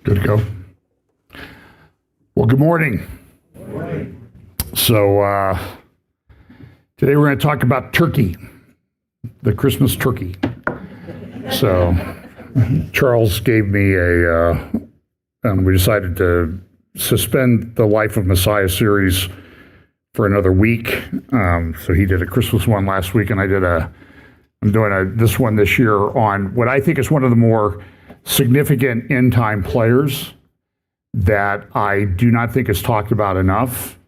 Good to go. Well, good morning. Good morning. So today we're going to talk about turkey, the Christmas turkey. So Charles gave me we decided to suspend the Life of Messiah series for another week. So he did a Christmas one last week, and I'm doing this one this year on what I think is one of the more significant end-time players that I do not think is talked about enough.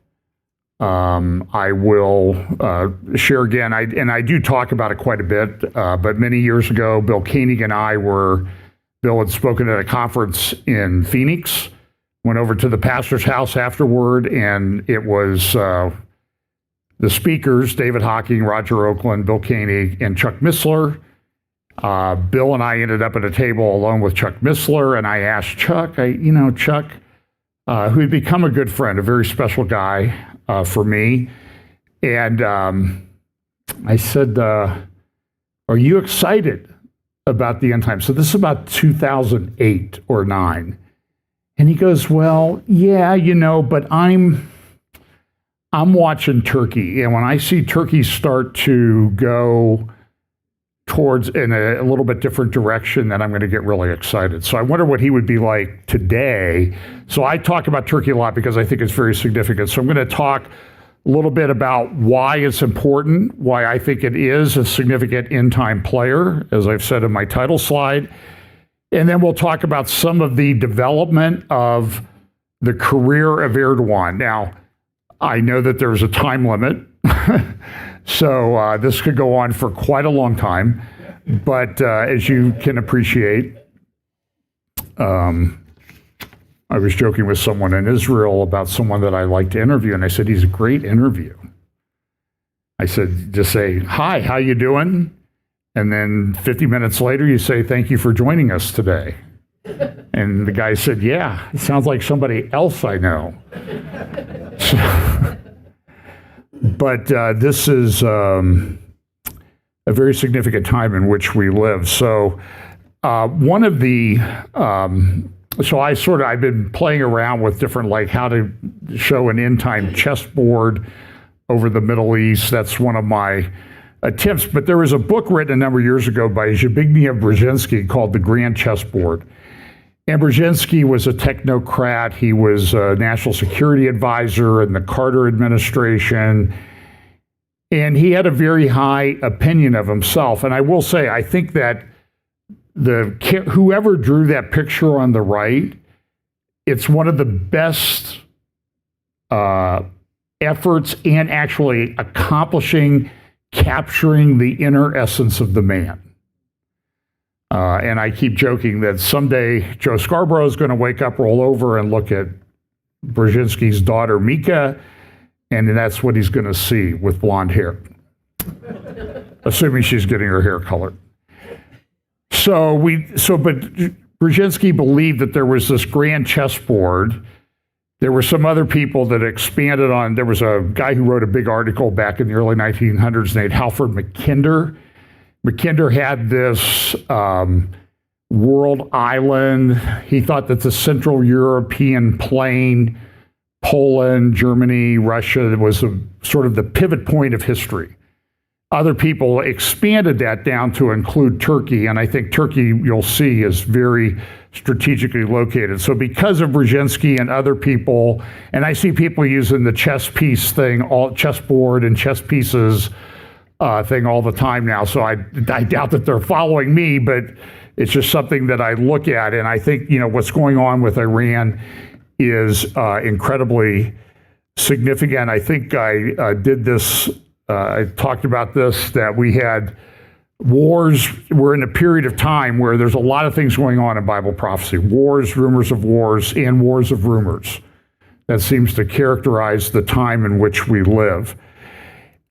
I will share again, I do talk about it quite a bit, but many years ago, Bill Koenig and Bill had spoken at a conference in Phoenix, went over to the pastor's house afterward, and it was the speakers, David Hocking, Roger Oakland, Bill Koenig, and Chuck Missler. Bill and I ended up at a table along with Chuck Missler, and I asked Chuck, Chuck, who had become a good friend, a very special guy for me. And I said, are you excited about the end time? So this is about 2008 or 9. And he goes, well, yeah, but I'm watching Turkey. And when I see Turkey start to go towards in a little bit different direction, then I'm going to get really excited. So I wonder what he would be like today. So I talk about Turkey a lot because I think it's very significant. So I'm going to talk a little bit about why it's important, why I think it is a significant end-time player, as I've said in my title slide. And then we'll talk about some of the development of the career of Erdogan. Now, I know that there's a time limit. So this could go on for quite a long time, but as you can appreciate, I was joking with someone in Israel about someone that I like to interview, and I said, he's a great interview. I said, just say, hi, how you doing? And then 50 minutes later, you say, thank you for joining us today. And the guy said, yeah, it sounds like somebody else I know. But this is a very significant time in which we live. So I've been playing around with different, like how to show an end-time chessboard over the Middle East. That's one of my attempts. But there was a book written a number of years ago by Zbigniew Brzezinski called The Grand Chessboard. And Brzezinski was a technocrat. He was a national security advisor in the Carter administration. And he had a very high opinion of himself. And I will say, I think that whoever drew that picture on the right, it's one of the best efforts in actually capturing the inner essence of the man. And I keep joking that someday Joe Scarborough is going to wake up, roll over, and look at Brzezinski's daughter, Mika, and that's what he's going to see with blonde hair, assuming she's getting her hair colored. But Brzezinski believed that there was this grand chessboard. There were some other people that expanded on. There was a guy who wrote a big article back in the early 1900s named Halford Mackinder. Mackinder had this world island. He thought that the Central European plain, Poland, Germany, Russia, was sort of the pivot point of history. Other people expanded that down to include Turkey, and I think Turkey, you'll see, is very strategically located. So because of Brzezinski and other people, and I see people using the chess piece thing, chessboard and chess pieces thing all the time now. So I doubt that they're following me, but it's just something that I look at. And I think, what's going on with Iran is incredibly significant. I think I did this, I talked about this, that we had wars. We're in a period of time where there's a lot of things going on in Bible prophecy. Wars, rumors of wars, and wars of rumors. That seems to characterize the time in which we live.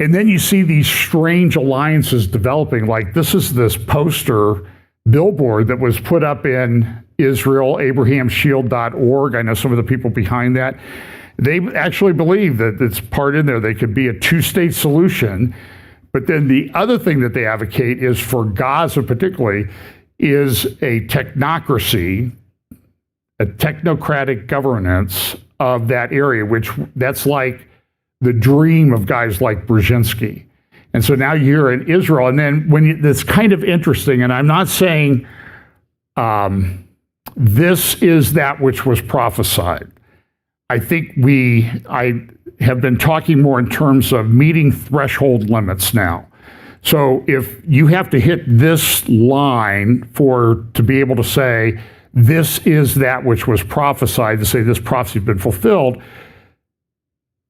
And then you see these strange alliances developing. Like this poster billboard that was put up in Israel, abrahamshield.org. I know some of the people behind that. They actually believe that it's part in there. They could be a two-state solution. But then the other thing that they advocate is for Gaza particularly is a technocracy a technocratic governance of that area, which that's like the dream of guys like Brzezinski. And so now you're in Israel, and then that's kind of interesting, and I'm not saying this is that which was prophesied. I think I have been talking more in terms of meeting threshold limits now. So if you have to hit this line to be able to say, this is that which was prophesied, to say this prophecy has been fulfilled,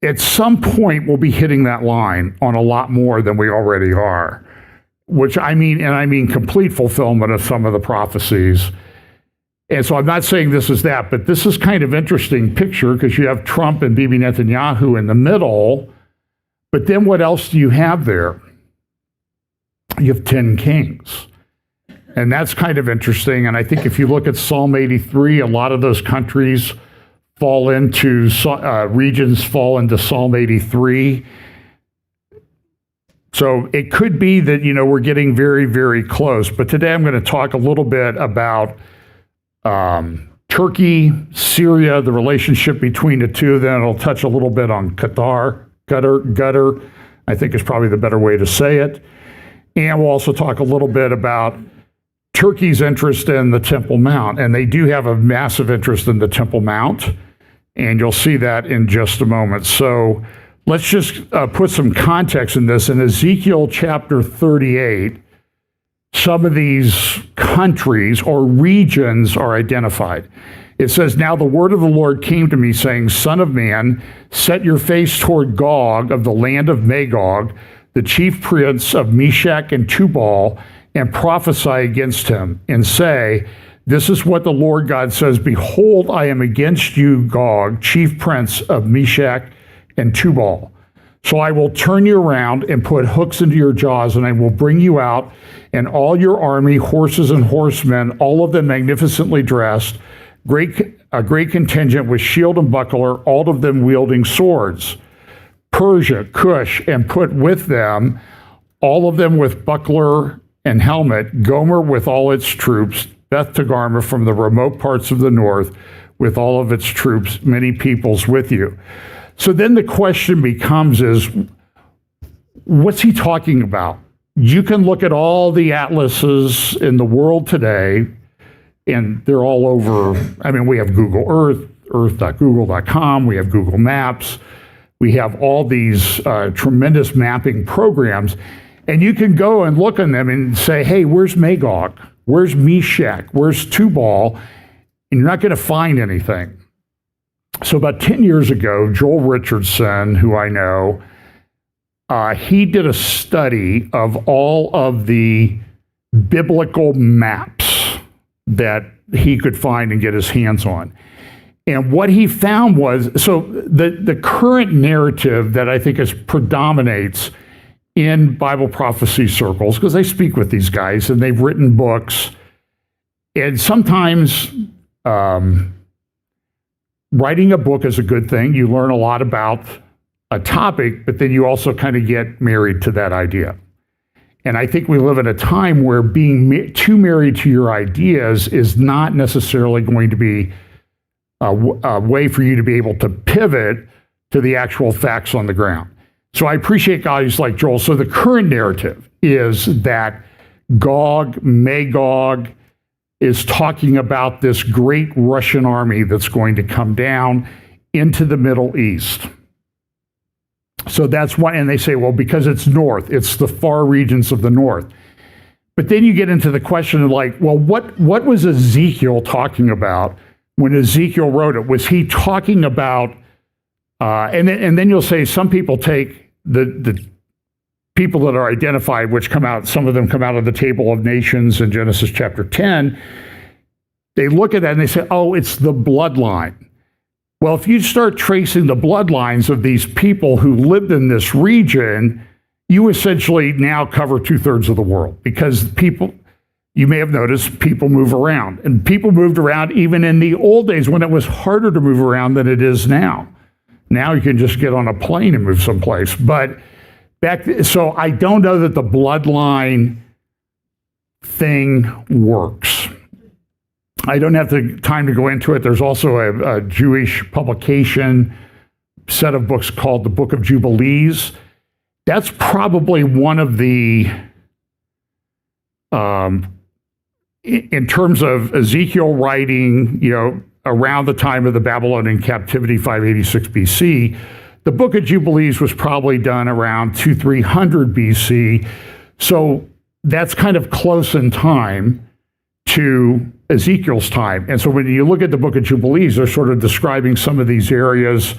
at some point we'll be hitting that line on a lot more than we already are, which I mean complete fulfillment of some of the prophecies. And so I'm not saying this is that, but this is kind of interesting picture because you have Trump and Bibi Netanyahu in the middle, but then what else do you have there? You have 10 kings. And that's kind of interesting. And I think if you look at Psalm 83, a lot of those countries fall into, regions fall into Psalm 83. So it could be that, we're getting very, very close. But today I'm going to talk a little bit about Turkey, Syria, the relationship between the two. Then I'll touch a little bit on Qatar, I think is probably the better way to say it. And we'll also talk a little bit about Turkey's interest in the Temple Mount. And they do have a massive interest in the Temple Mount. And you'll see that in just a moment. So let's just put some context in this. In Ezekiel chapter 38, some of these countries or regions are identified. It says, "Now the word of the Lord came to me, saying, Son of man, set your face toward Gog of the land of Magog, the chief prince of Meshach and Tubal, and prophesy against him, and say, This is what the Lord God says, Behold, I am against you, Gog, chief prince of Meshach and Tubal. So I will turn you around and put hooks into your jaws, and I will bring you out, and all your army, horses and horsemen, all of them magnificently dressed, a great contingent with shield and buckler, all of them wielding swords. Persia, Cush, and put with them, all of them with buckler and helmet, Gomer with all its troops, Beth Togarmah from the remote parts of the north, with all of its troops, many peoples with you." So then the question becomes what's he talking about? You can look at all the atlases in the world today, and they're all over. We have Google Earth, earth.google.com, we have Google Maps, we have all these tremendous mapping programs, and you can go and look on them and say, hey, where's Magog? Where's Meshach? Where's Tubal? And you're not going to find anything. So about 10 years ago, Joel Richardson, who I know, he did a study of all of the biblical maps that he could find and get his hands on. And what he found was, so the current narrative that I think predominates in Bible prophecy circles, because I speak with these guys and they've written books, and sometimes writing a book is a good thing. You learn a lot about a topic, but then you also kind of get married to that idea. And I think we live in a time where being too married to your ideas is not necessarily going to be a way for you to be able to pivot to the actual facts on the ground. So I appreciate guys like Joel. So the current narrative is that Magog, is talking about this great Russian army that's going to come down into the Middle East. So that's why, and they say, well, because it's north, it's the far regions of the north. But then you get into the question of what was Ezekiel talking about when Ezekiel wrote it? Was he talking about, and then you'll say some people take the people that are identified, which come out, some of them come out of the Table of Nations in Genesis chapter 10, they look at that and they say, oh, it's the bloodline. Well, if you start tracing the bloodlines of these people who lived in this region, you essentially now cover 2/3 of the world, because people, you may have noticed, people move around. And people moved around even in the old days when it was harder to move around than it is now. Now you can just get on a plane and move someplace. But so I don't know that the bloodline thing works. I don't have the time to go into it. There's also a Jewish publication set of books called the Book of Jubilees. That's probably one of the, in terms of Ezekiel writing, around the time of the Babylonian captivity, 586 BC, the Book of Jubilees was probably done around 200-300 BC. So that's kind of close in time to Ezekiel's time. And so when you look at the Book of Jubilees, they're sort of describing some of these areas.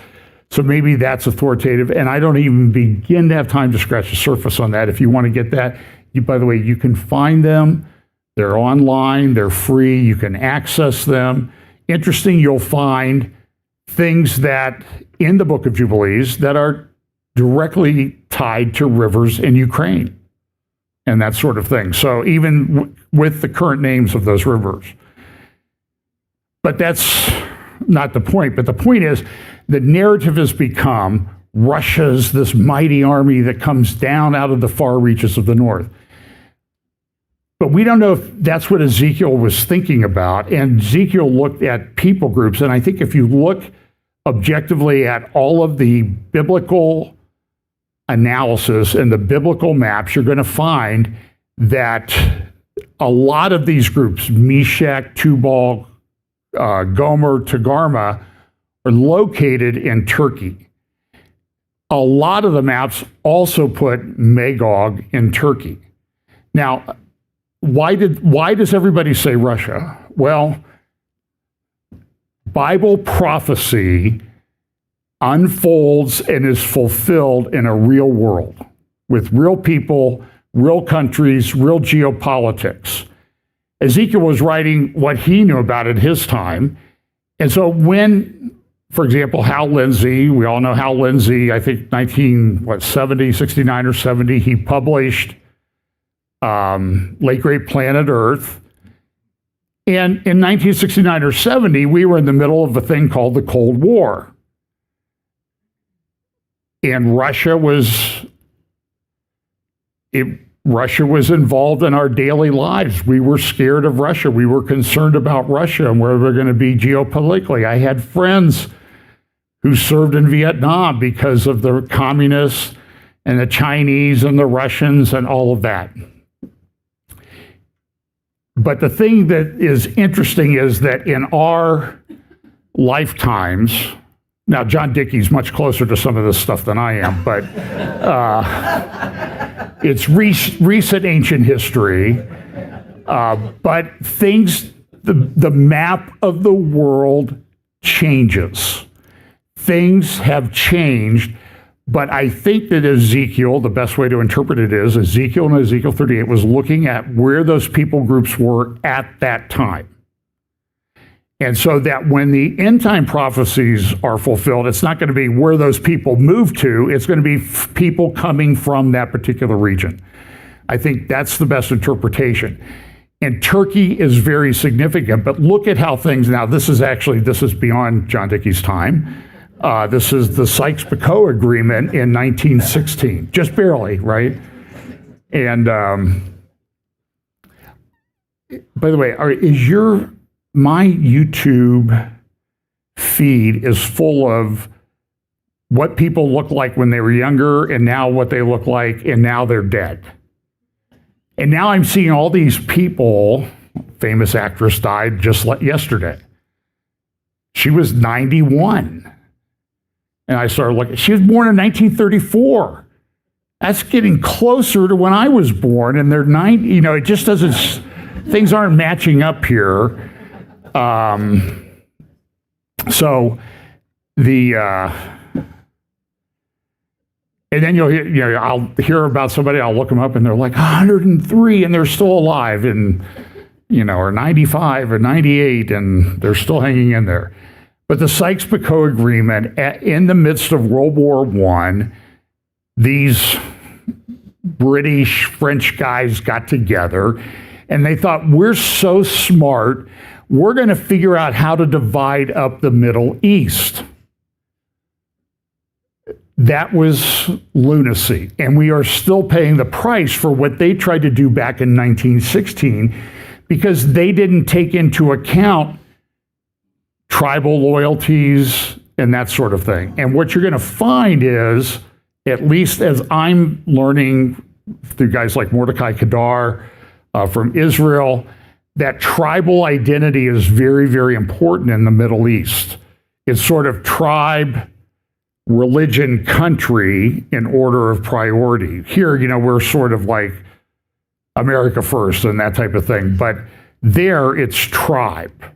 So maybe that's authoritative. And I don't even begin to have time to scratch the surface on that. If you want to get that, by the way, you can find them. They're online. They're free. You can access them. Interesting, you'll find things that in the Book of Jubilees that are directly tied to rivers in Ukraine and that sort of thing. So even with the current names of those rivers. But that's not the point. But the point is, the narrative has become Russia's this mighty army that comes down out of the far reaches of the north. But we don't know if that's what Ezekiel was thinking about. And Ezekiel looked at people groups. And I think if you look objectively at all of the biblical analysis and the biblical maps, you're going to find that a lot of these groups, Meshach, Tubal, Gomer, Togarmah, are located in Turkey. A lot of the maps also put Magog in Turkey. Now, why does everybody say Russia? Well, Bible prophecy unfolds and is fulfilled in a real world with real people, real countries, real geopolitics. Ezekiel was writing what he knew about at his time. And so when, for example, Hal Lindsey, we all know Hal Lindsey, I think 69 or 70, he published Late Great Planet Earth. And in 1969 or 70, we were in the middle of a thing called the Cold War. And Russia was involved in our daily lives. We were scared of Russia. We were concerned about Russia and where we're going to be geopolitically. I had friends who served in Vietnam because of the communists and the Chinese and the Russians and all of that. But the thing that is interesting is that in our lifetimes, now John Dickey's much closer to some of this stuff than I am, but it's recent ancient history. But things, the map of the world changes. Things have changed. But I think that Ezekiel, the best way to interpret it is, Ezekiel and Ezekiel 38 was looking at where those people groups were at that time. And so that when the end time prophecies are fulfilled, it's not going to be where those people move to, it's going to be people coming from that particular region. I think that's the best interpretation. And Turkey is very significant, but look at how things, now this is beyond John Dickey's time. This is the Sykes-Picot Agreement in 1916, just barely, right? And by the way, my YouTube feed is full of what people look like when they were younger and now what they look like and now they're dead. And now I'm seeing all these people, famous actress died just yesterday. She was 91. And I started looking, she was born in 1934. That's getting closer to when I was born, and they're 90, it just doesn't, things aren't matching up here. So and then I'll hear about somebody, I'll look them up, and they're like 103, and they're still alive, and, or 95 or 98, and they're still hanging in there. But the Sykes-Picot Agreement, in the midst of World War I, these British, French guys got together, and they thought, we're so smart, we're going to figure out how to divide up the Middle East. That was lunacy, and we are still paying the price for what they tried to do back in 1916, because they didn't take into account tribal loyalties and that sort of thing. And what you're going to find is, at least as I'm learning through guys like Mordecai Kedar from Israel, that tribal identity is very, very important in the Middle East. It's sort of tribe, religion, country in order of priority. Here, we're sort of like America first and that type of thing. But there, it's tribe.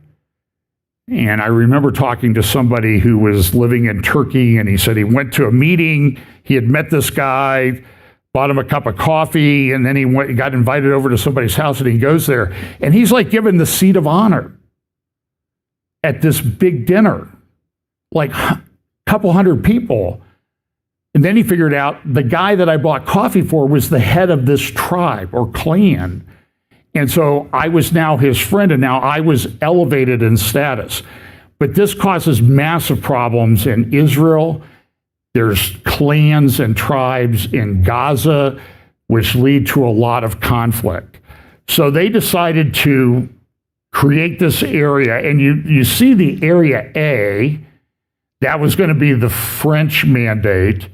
And I remember talking to somebody who was living in Turkey, and he said he went to a meeting. He had met this guy, bought him a cup of coffee, and then he got invited over to somebody's house, and he goes there. And he's like given the seat of honor at this big dinner, like a couple hundred people. And then he figured out the guy that I bought coffee for was the head of this tribe or clan. And so I was now his friend, and now I was elevated in status. But this causes massive problems in Israel. There's clans and tribes in Gaza, which lead to a lot of conflict. So they decided to create this area, and you see the Area A, that was going to be the French mandate.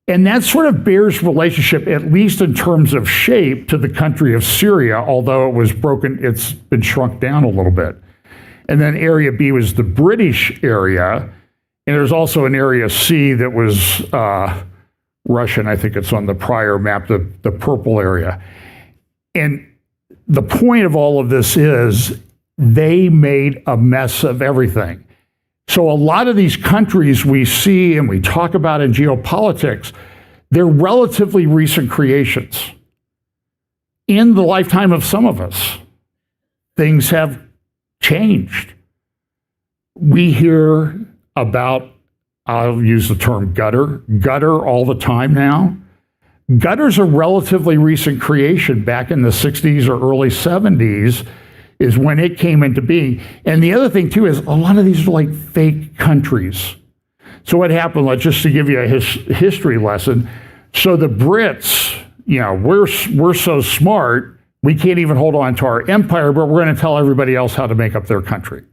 And that sort of bears relationship, at least in terms of shape, to the country of Syria, although it was broken, it's been shrunk down a little bit. And then Area B was the British area. And there's also an Area C that was Russian. I think it's on the prior map, the purple area. And the point of all of this is they made a mess of everything. So a lot of these countries we see and we talk about in geopolitics, they're relatively recent creations. In the lifetime of some of us, things have changed. We hear about, I'll use the term gutter all the time now. Gutter's a relatively recent creation. Back in the 60s or early 70s is when it came into being. And the other thing, too, is a lot of these are like fake countries. So what happened, just to give you a history lesson, so the Brits, we're so smart, we can't even hold on to our empire, but we're going to tell everybody else how to make up their country.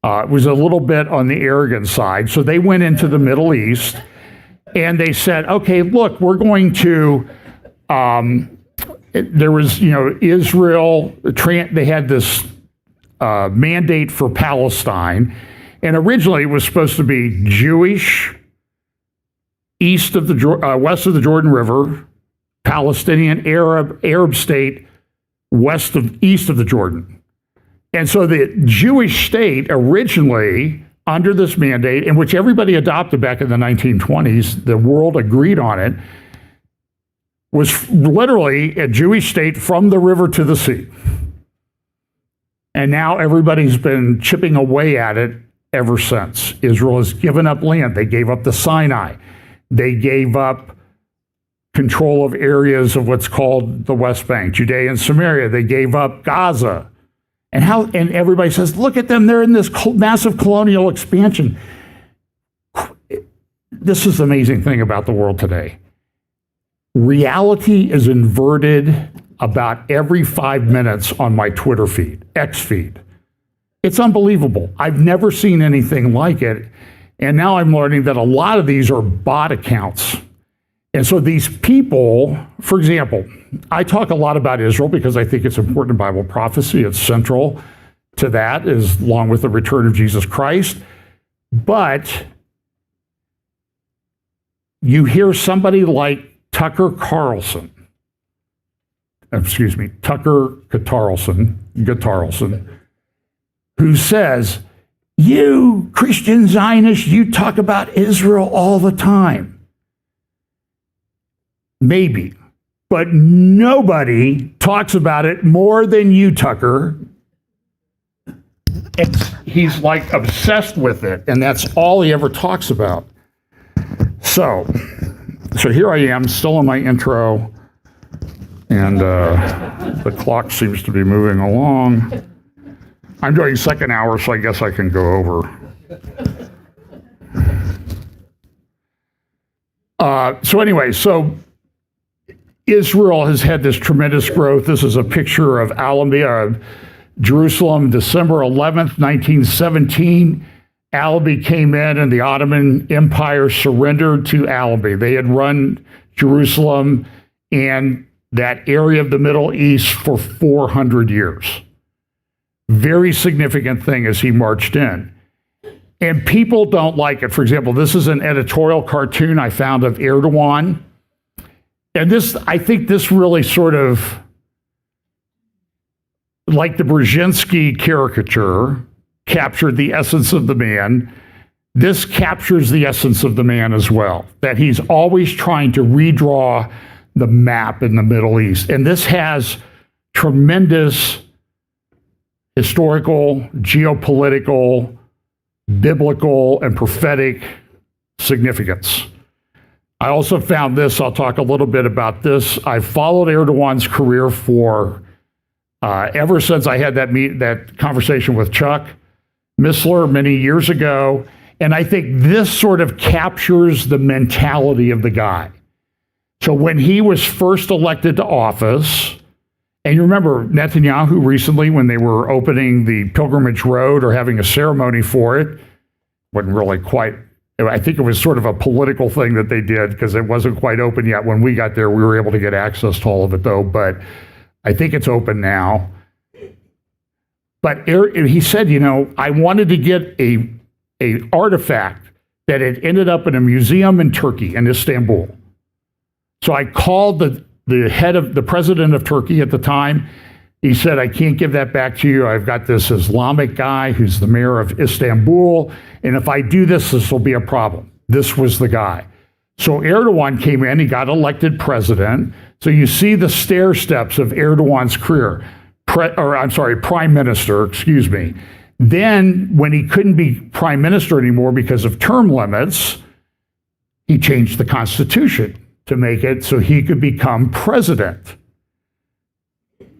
It was a little bit on the arrogant side. So they went into the Middle East, and they said, okay, look, we're going to... there was, Israel, they had this mandate for Palestine, and originally it was supposed to be Jewish, west of the Jordan River, Palestinian, Arab state, east of the Jordan. And so the Jewish state originally, under this mandate, in which everybody adopted back in the 1920s, the world agreed on it, was literally a Jewish state from the river to the sea. And now everybody's been chipping away at it ever since. Israel has given up land. They gave up the Sinai. They gave up control of areas of what's called the West Bank, Judea and Samaria. They gave up Gaza. And everybody says, look at them, they're in this massive colonial expansion. This is the amazing thing about the world today. Reality is inverted about every 5 minutes on my Twitter feed, X feed. It's unbelievable. I've never seen anything like it. And now I'm learning that a lot of these are bot accounts. And so these people, for example, I talk a lot about Israel because I think it's important in Bible prophecy. It's central to that, along with the return of Jesus Christ. But you hear somebody like Tucker Carlson, who says, you Christian Zionists, you talk about Israel all the time. Maybe, but nobody talks about it more than you, Tucker. He's like obsessed with it, and that's all he ever talks about. So here I am, still in my intro, and the clock seems to be moving along. I'm doing second hour, so I guess I can go over. So Israel has had this tremendous growth. This is a picture of Alabama, Jerusalem, December 11th, 1917. Albi came in and the Ottoman Empire surrendered to Albi. They had run Jerusalem and that area of the Middle East for 400 years. Very significant thing as he marched in. And people don't like it. For example, this is an editorial cartoon I found of Erdogan. And I think this really sort of, like the Brzezinski caricature, captured the essence of the man. This captures the essence of the man as well, that he's always trying to redraw the map in the Middle East. And this has tremendous historical, geopolitical, biblical, and prophetic significance. I also found this. I'll talk a little bit about this. I've followed Erdogan's career for ever since I had that conversation with Chuck Missler many years ago. And I think this sort of captures the mentality of the guy. So when he was first elected to office, and you remember Netanyahu recently when they were opening the Pilgrimage Road or having a ceremony for it, wasn't really quite, I think it was sort of a political thing that they did because it wasn't quite open yet. When we got there, we were able to get access to all of it though, but I think it's open now. But he said, I wanted to get a artifact that had ended up in a museum in Turkey, in Istanbul. So I called the president of Turkey at the time. He said, I can't give that back to you. I've got this Islamic guy who's the mayor of Istanbul. And if I do this will be a problem. This was the guy. So Erdogan came in, he got elected president. So you see the stair steps of Erdogan's career, prime minister, excuse me. Then when he couldn't be prime minister anymore because of term limits, he changed the constitution to make it so he could become president.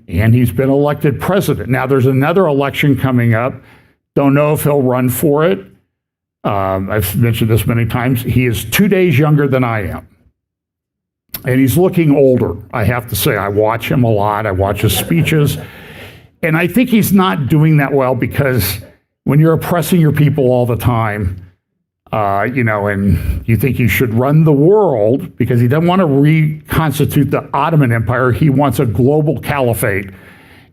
And he's been elected president. Now there's another election coming up. Don't know if he'll run for it. I've mentioned this many times. He is 2 days younger than I am. And he's looking older, I have to say. I watch him a lot. I watch his speeches. And I think he's not doing that well because when you're oppressing your people all the time, and you think you should run the world because he doesn't want to reconstitute the Ottoman Empire. He wants a global caliphate,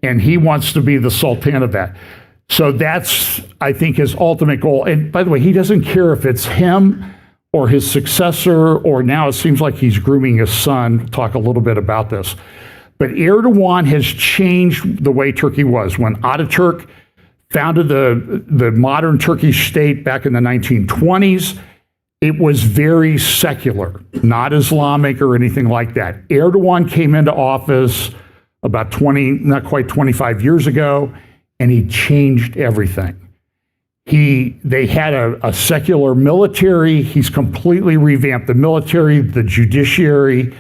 and he wants to be the sultan of that. So that's, I think, his ultimate goal. And by the way, he doesn't care if it's him or his successor, or now it seems like he's grooming his son. We'll talk a little bit about this. But Erdogan has changed the way Turkey was. When Ataturk founded the modern Turkish state back in the 1920s, it was very secular, not Islamic or anything like that. Erdogan came into office about not quite 25 years ago, and he changed everything. They had a secular military. He's completely revamped the military, the judiciary.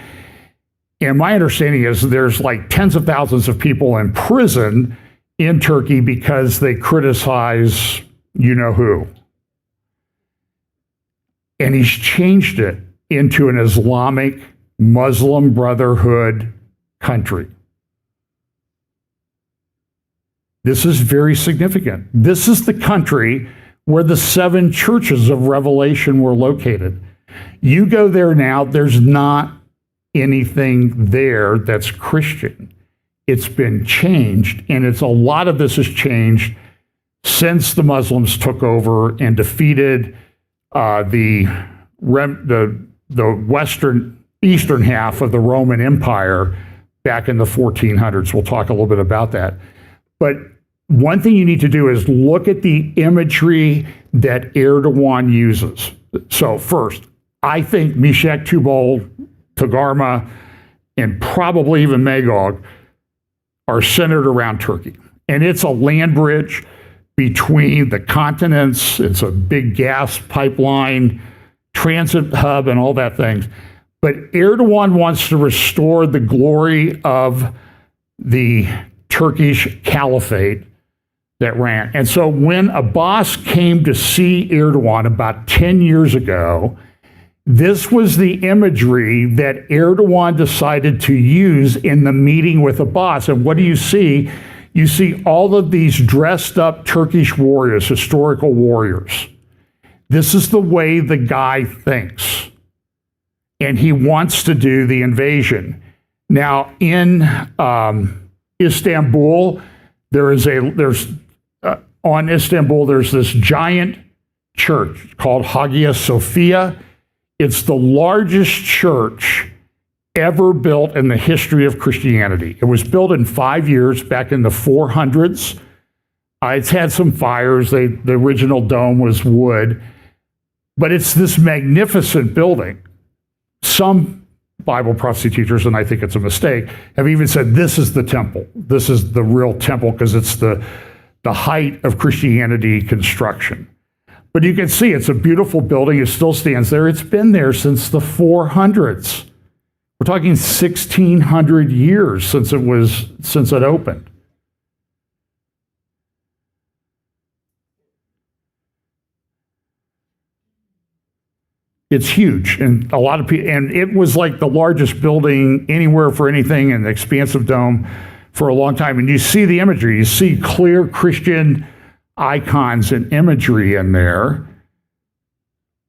And my understanding is there's like tens of thousands of people in prison in Turkey because they criticize you-know-who. And he's changed it into an Islamic Muslim Brotherhood country. This is very significant. This is the country where the 7 churches of Revelation were located. You go there now, there's not anything there that's Christian. It's been changed, and a lot of this has changed since the Muslims took over and defeated the eastern half of the Roman Empire back in the 1400s. We'll talk a little bit about that. But one thing you need to do is look at the imagery that Erdogan uses. So first, I think Meshech, Tubal, Togarmah, and probably even Magog are centered around Turkey. And it's a land bridge between the continents. It's a big gas pipeline, transit hub, and all that things. But Erdogan wants to restore the glory of the Turkish caliphate that ran. And so when Abbas came to see Erdogan about 10 years ago, This was the imagery that Erdogan decided to use in the meeting with Abbas. And what do you see? You see all of these dressed up Turkish warriors, historical warriors. This is the way the guy thinks. And he wants to do the invasion. Now, in Istanbul, there's this giant church called Hagia Sophia. It's the largest church ever built in the history of Christianity. It was built in 5 years back in the 400s. It's had some fires. The original dome was wood. But it's this magnificent building. Some Bible prophecy teachers, and I think it's a mistake, have even said this is the temple. This is the real temple because it's the height of Christianity construction. But you can see it's a beautiful building. It still stands there. It's been there since the 400s. We're talking 1,600 years since it opened. It's huge, and a lot of people, and it was like the largest building anywhere for anything, an expansive dome for a long time. And you see the imagery. You see clear Christian icons and imagery in there.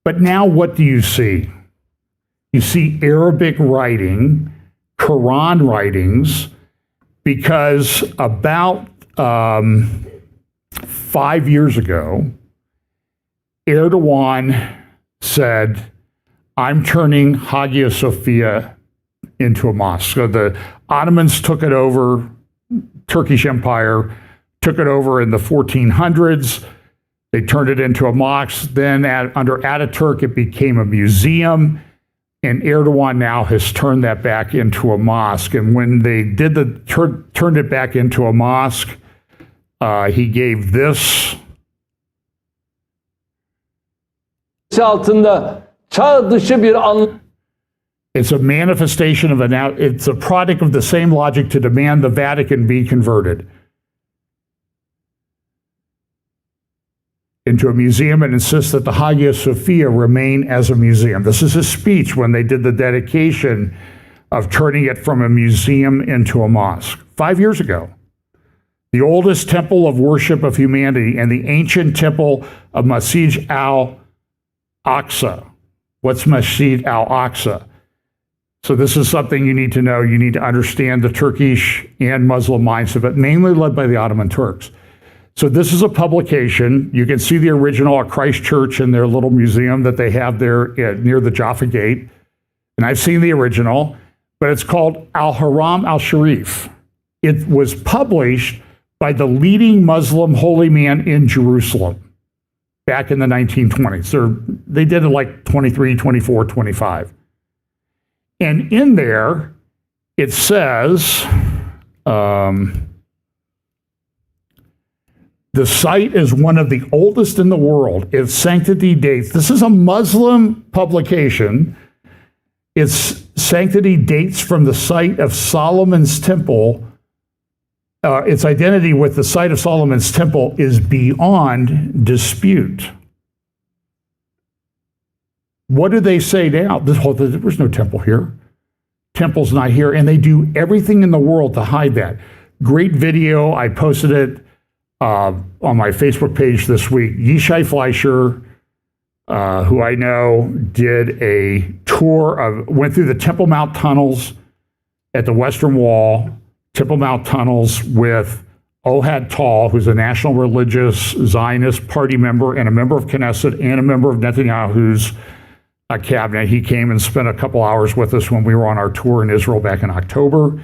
But now what do you see? You see Arabic writing, Quran writings, because about 5 years ago, Erdogan said, I'm turning Hagia Sophia into a mosque. So the Ottomans took it over, Turkish Empire took it over in the 1400s. They turned it into a mosque. Then under Ataturk, it became a museum. And Erdogan now has turned that back into a mosque. And when they did turned it back into a mosque, he gave this. It's a manifestation of it's a product of the same logic to demand the Vatican be converted into a museum and insist that the Hagia Sophia remain as a museum. This is a speech when they did the dedication of turning it from a museum into a mosque 5 years ago. The oldest temple of worship of humanity and the ancient temple of Masjid al-Aqsa. What's Masjid al-Aqsa? So this is something you need to know. You need to understand the Turkish and Muslim mindset, but mainly led by the Ottoman Turks. So this is a publication. You can see the original at Christ Church in their little museum that they have there near the Jaffa Gate. And I've seen the original, but it's called Al-Haram al-Sharif. It was published by the leading Muslim holy man in Jerusalem back in the 1920s. They did it like 23, 24, 25. And in there, it says, the site is one of the oldest in the world. Its sanctity dates. This is a Muslim publication. Its sanctity dates from the site of Solomon's temple. Its identity with the site of Solomon's temple is beyond dispute. What do they say now? There's no temple here. Temple's not here. And they do everything in the world to hide that. Great video. I posted it on my Facebook page this week. Yishai Fleischer, who I know, did a tour went through the Temple Mount tunnels at the Western Wall, Temple Mount tunnels with Ohad Tal, who's a National Religious Zionist Party member and a member of Knesset and a member of Netanyahu's cabinet. He came and spent a couple hours with us when we were on our tour in Israel back in October.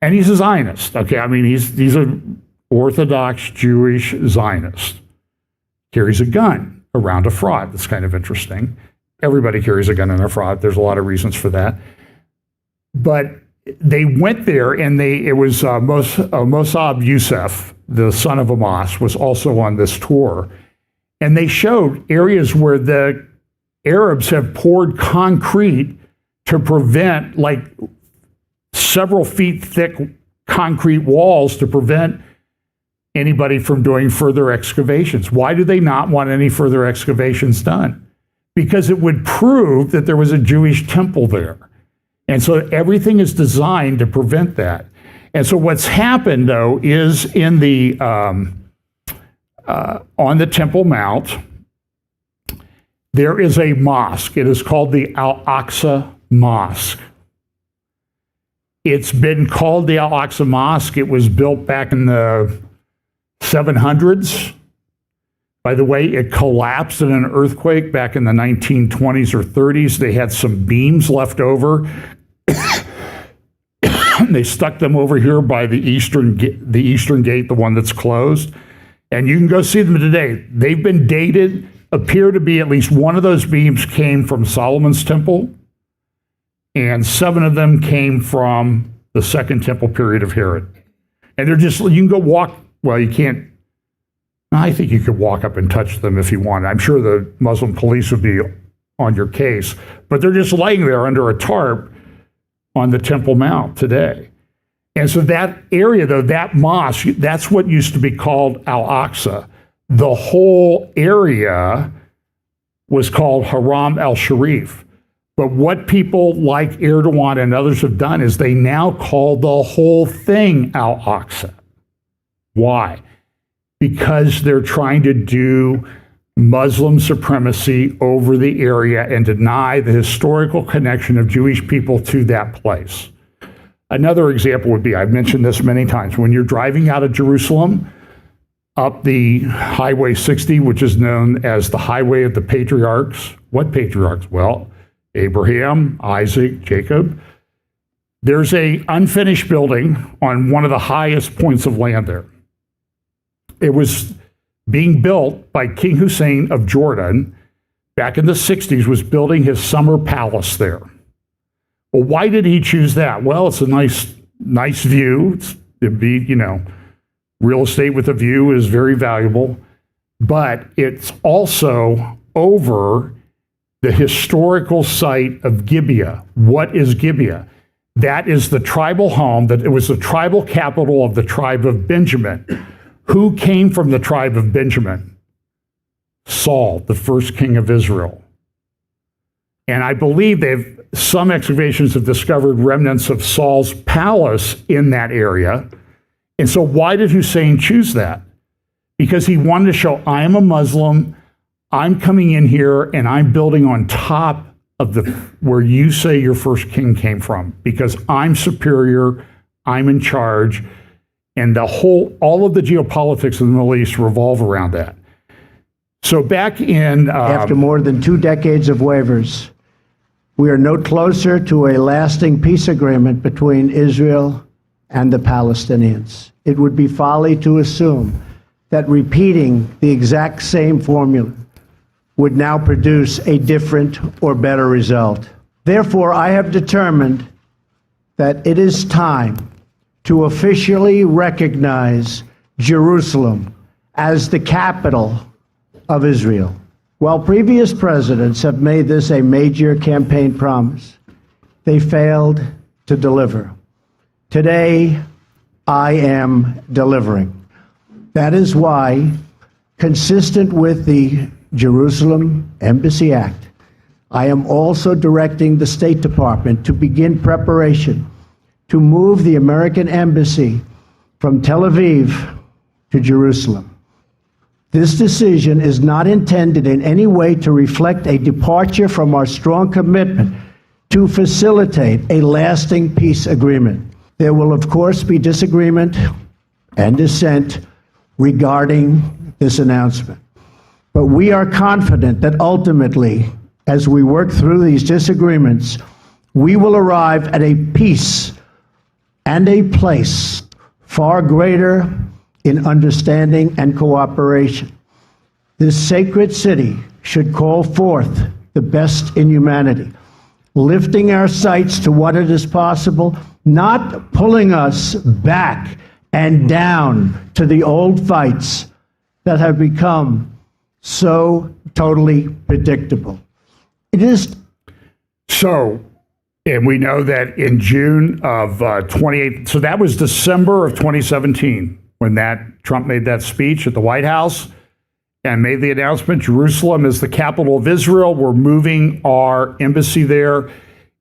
And he's a Zionist. Okay, I mean, he's an Orthodox Jewish Zionist. Carries a gun around a fraud. That's kind of interesting. Everybody carries a gun in a fraud. There's a lot of reasons for that. But they went there, and it was Mossab Youssef, the son of Hamas, was also on this tour. And they showed areas where the Arabs have poured concrete to prevent, like, several feet thick concrete walls to prevent anybody from doing further excavations. Why do they not want any further excavations done? because it would prove that there was a Jewish temple there. And so everything is designed to prevent that. And so what's happened, though, is in the on the Temple Mount, there is a mosque. It is called the Al-Aqsa Mosque. It's been called the Al-Aqsa Mosque. It was built back in the 700s. By the way, it collapsed in an earthquake back in the 1920s or 30s. They had some beams left over. They stuck them over here by the eastern gate, the one that's closed. And you can go see them today. They've been dated, appear to be at least one of those beams came from Solomon's temple, and 7 of them came from the Second Temple period of Herod. And they're just, you can go walk, well, you can't, I think you could walk up and touch them if you want. I'm sure the Muslim police would be on your case, but they're just laying there under a tarp on the Temple Mount today. And so that area, though, that mosque, that's what used to be called Al-Aqsa. The whole area was called Haram al-Sharif. But what people like Erdogan and others have done is they now call the whole thing Al-Aqsa. Why? Because they're trying to do Muslim supremacy over the area and deny the historical connection of Jewish people to that place. Another example would be, I've mentioned this many times, when you're driving out of Jerusalem up the Highway 60, which is known as the Highway of the Patriarchs. What patriarchs? Well, Abraham, Isaac, Jacob. There's an unfinished building on one of the highest points of land there. It was being built by King Hussein of Jordan back in the 60s, was building his summer palace there. Well, why did he choose that? Well, it's a nice view. It'd be, real estate with a view is very valuable, but it's also over the historical site of Gibeah. What is Gibeah? That is the tribal home, that it was the tribal capital of the tribe of Benjamin. Who came from the tribe of Benjamin? Saul, the first king of Israel. And I believe some excavations have discovered remnants of Saul's palace in that area. And so why did Hussein choose that? Because he wanted to show, I am a Muslim, I'm coming in here and I'm building on top of where you say your first king came from, because I'm superior, I'm in charge. And all of the geopolitics of the Middle East revolve around that. So back in... After more than 2 decades of waivers, we are no closer to a lasting peace agreement between Israel and the Palestinians. It would be folly to assume that repeating the exact same formula would now produce a different or better result. Therefore, I have determined that it is time to officially recognize Jerusalem as the capital of Israel. While previous presidents have made this a major campaign promise, they failed to deliver. Today, I am delivering. That is why, consistent with the Jerusalem Embassy Act, I am also directing the State Department to begin preparation to move the American Embassy from Tel Aviv to Jerusalem. This decision is not intended in any way to reflect a departure from our strong commitment to facilitate a lasting peace agreement. There will, of course, be disagreement and dissent regarding this announcement. But we are confident that ultimately, as we work through these disagreements, we will arrive at a peace and a place far greater in understanding and cooperation. This sacred city should call forth the best in humanity, lifting our sights to what it is possible, not pulling us back and down to the old fights that have become so totally predictable. It is so. And we know that in June of 28, so that was December of 2017 when Trump made that speech at the White House. and made the announcement, Jerusalem is the capital of Israel. We're moving our embassy there.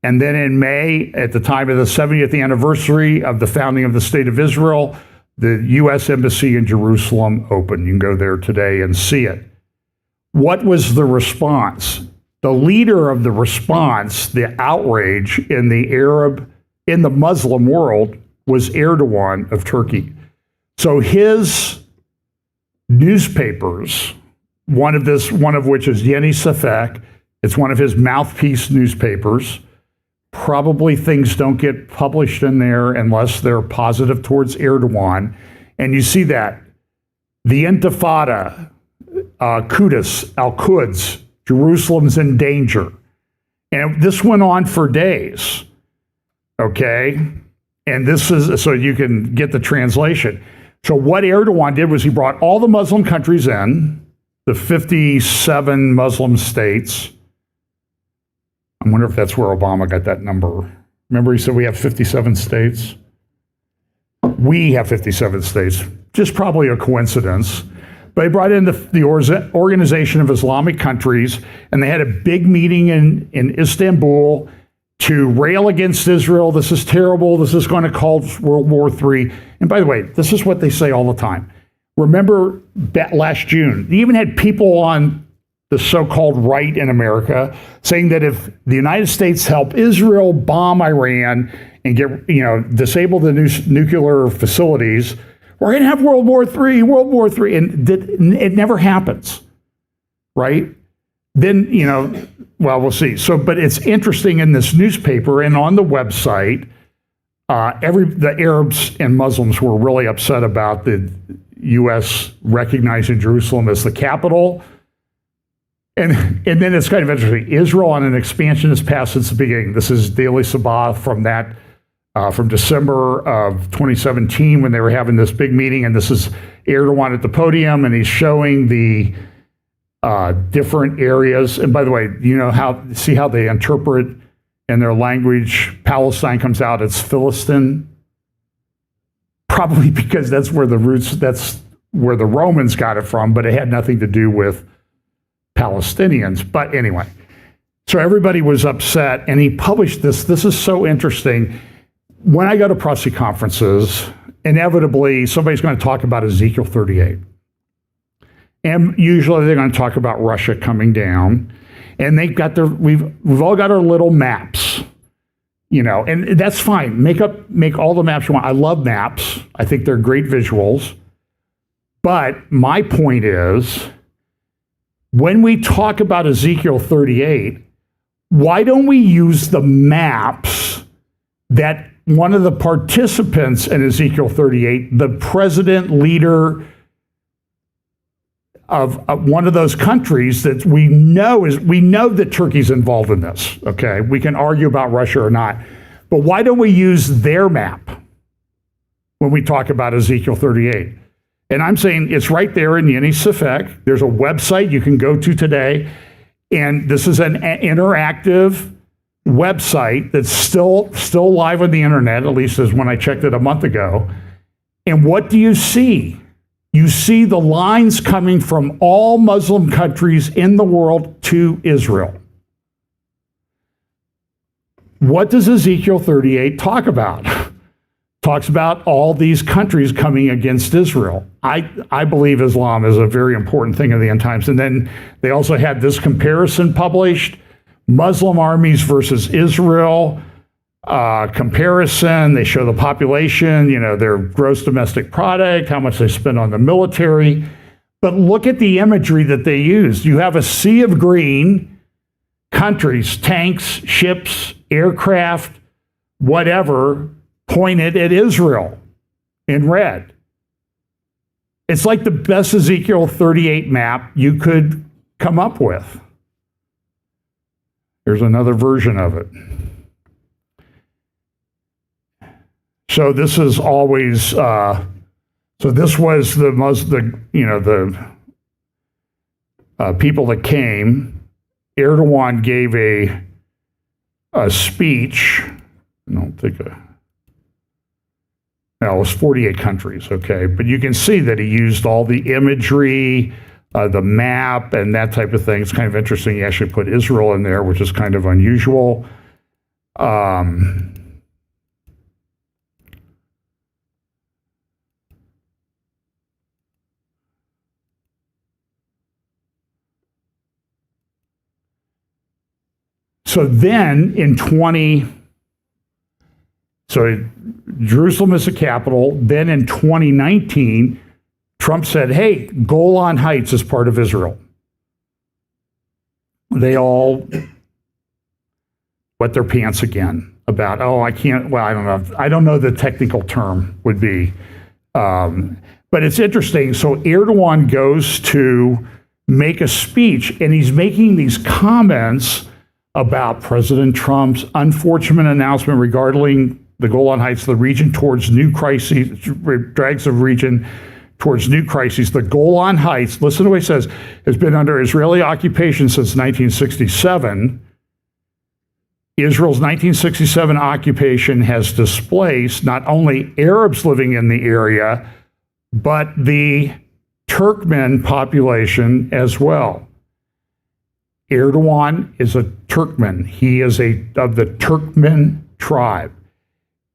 And then in May, at the time of the 70th anniversary of the founding of the State of Israel, the U.S. Embassy in Jerusalem opened. You can go there today and see it. What was the response? The leader of the response, the outrage in the Muslim world, was Erdogan of Turkey. So his newspapers, one of which is Yeni Şafak, it's one of his mouthpiece newspapers. Probably things don't get published in there unless they're positive towards Erdogan. And you see that. The Intifada, Qudus, Al-Quds, Jerusalem's in danger. And this went on for days. Okay? And this is, so you can get the translation. So what Erdogan did was he brought all the Muslim countries in, the 57 Muslim states. I wonder if that's where Obama got that number. Remember he said we have 57 states? We have 57 states. Just probably a coincidence. But they brought in the Organization of Islamic Countries, and they had a big meeting in Istanbul to rail against Israel. This is terrible. This is going to cause World War III. And by the way, this is what they say all the time. Remember last June, they even had people on the so-called right in America saying that if the United States help Israel bomb Iran and disable the nuclear facilities, we're going to have World War III, and it never happens, right? Then, well, we'll see. So, but it's interesting in this newspaper and on the website, the Arabs and Muslims were really upset about the U.S. recognizing Jerusalem as the capital. And then it's kind of interesting. Israel on an expansionist path since the beginning. This is Daily Sabah from December of 2017 when they were having this big meeting. And this is Erdogan at the podium, and he's showing the different areas. And by the way, see how they interpret in their language, Palestine comes out, it's Philistin. Probably because that's where the Romans got it from, but it had nothing to do with Palestinians. But anyway, so everybody was upset, and he published this. This is so interesting. When I go to prophecy conferences, inevitably somebody's going to talk about Ezekiel 38. And usually they're going to talk about Russia coming down. And they've got we've all got our little maps, and that's fine. Make all the maps you want. I love maps. I think they're great visuals. But my point is, when we talk about Ezekiel 38, why don't we use the maps that one of the participants in Ezekiel 38, the president leader of one of those countries that we know that Turkey's involved in this, okay? We can argue about Russia or not. But why don't we use their map when we talk about Ezekiel 38? And I'm saying it's right there in Yeni Şafak. There's a website you can go to today. And this is an interactive website that's still live on the internet, at least as when I checked it a month ago. And what do you see? You see the lines coming from all Muslim countries in the world to Israel. What does Ezekiel 38 talk about? Talks about all these countries coming against Israel. I believe Islam is a very important thing in the end times. And then they also had this comparison published, Muslim armies versus Israel comparison. They show the population, their gross domestic product, how much they spend on the military. But look at the imagery that they used. You have a sea of green countries, tanks, ships, aircraft, whatever, pointed at Israel in red. It's like the best Ezekiel 38 map you could come up with. There's another version of it. So this is always, so this was the people that came. Erdogan gave a speech. It was 48 countries, okay? But you can see that he used all the imagery, the map and that type of thing. It's kind of interesting. He actually put Israel in there, which is kind of unusual. So then in so Jerusalem is the capital. Then in 2019, Trump said, hey, Golan Heights is part of Israel. They all wet their pants again about, I can't, well, I don't know. I don't know the technical term would be. But it's interesting. So Erdogan goes to make a speech, and he's making these comments about President Trump's unfortunate announcement regarding the Golan Heights, the region towards new crises, drags the region towards new crises. The Golan Heights, listen to what he says, has been under Israeli occupation since 1967. Israel's 1967 occupation has displaced not only Arabs living in the area, but the Turkmen population as well. Erdogan is a Turkmen. He is of the Turkmen tribe.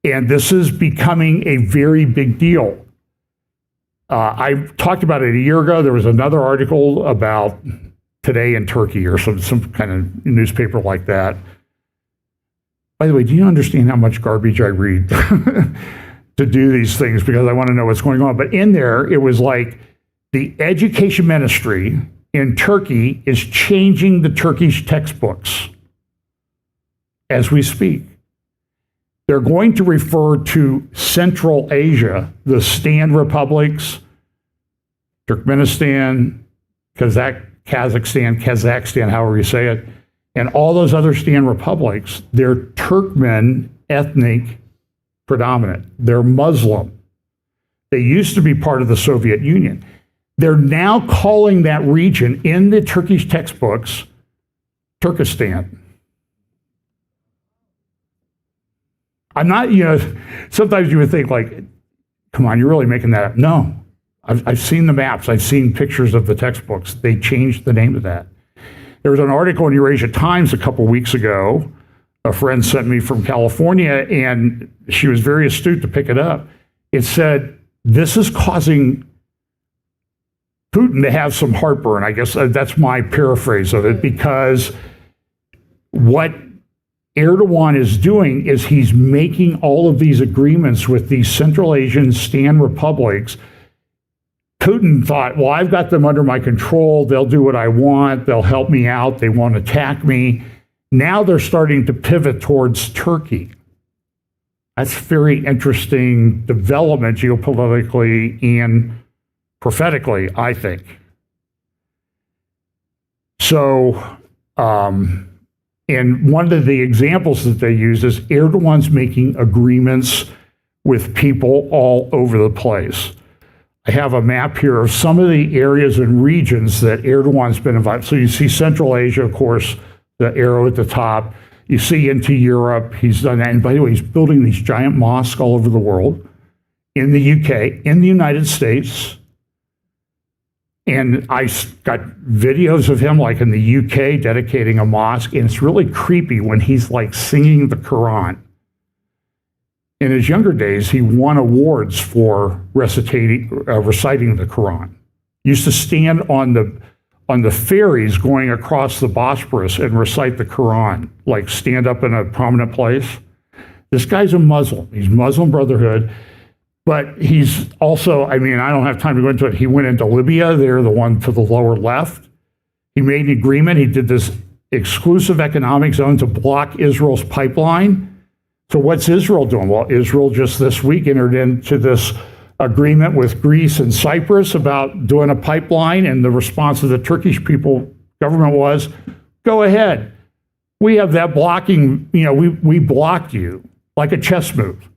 And this is becoming a very big deal. I talked about it a year ago. There was another article about Today in Turkey or some kind of newspaper like that. By the way, do you understand how much garbage I read to do these things? Because I want to know what's going on. But in there, it was like the education ministry in Turkey is changing the Turkish textbooks as we speak. They're going to refer to Central Asia, the Stan republics, Turkmenistan, Kazakhstan, however you say it, and all those other Stan republics. They're Turkmen ethnic predominant. They're Muslim. They used to be part of the Soviet Union. They're now calling that region in the Turkish textbooks Turkestan. I'm not, sometimes you would think like, come on, you're really making that up. No, I've seen the maps. I've seen pictures of the textbooks. They changed the name of that. There was an article in Eurasia Times a couple weeks ago. A friend sent me from California, and she was very astute to pick it up. It said, this is causing Putin to have some heartburn. I guess that's my paraphrase of it, because what Erdogan is doing is he's making all of these agreements with these Central Asian Stan republics. Putin thought, well, I've got them under my control. They'll do what I want. They'll help me out. They won't attack me. Now they're starting to pivot towards Turkey. That's very interesting development geopolitically and prophetically, I think. So, and one of the examples that they use is Erdogan's making agreements with people all over the place. I have a map here of some of the areas and regions that Erdogan's been invited. So you see Central Asia, of course, the arrow at the top. You see into Europe, he's done that. And by the way, he's building these giant mosques all over the world, in the UK, in the United States. And I got videos of him like in the UK dedicating a mosque, and it's really creepy when he's like singing the Quran. In his younger days, he won awards for reciting the Quran. He used to stand on the ferries going across the Bosporus and recite the Quran, like stand up in a prominent place. This guy's a Muslim. He's Muslim Brotherhood. But he's also, I don't have time to go into it. He went into Libya. They're the one to the lower left. He made an agreement. He did this exclusive economic zone to block Israel's pipeline. So what's Israel doing? Well, Israel just this week entered into this agreement with Greece and Cyprus about doing a pipeline, and the response of the Turkish government was, go ahead. We have that blocking, we blocked you, like a chess move.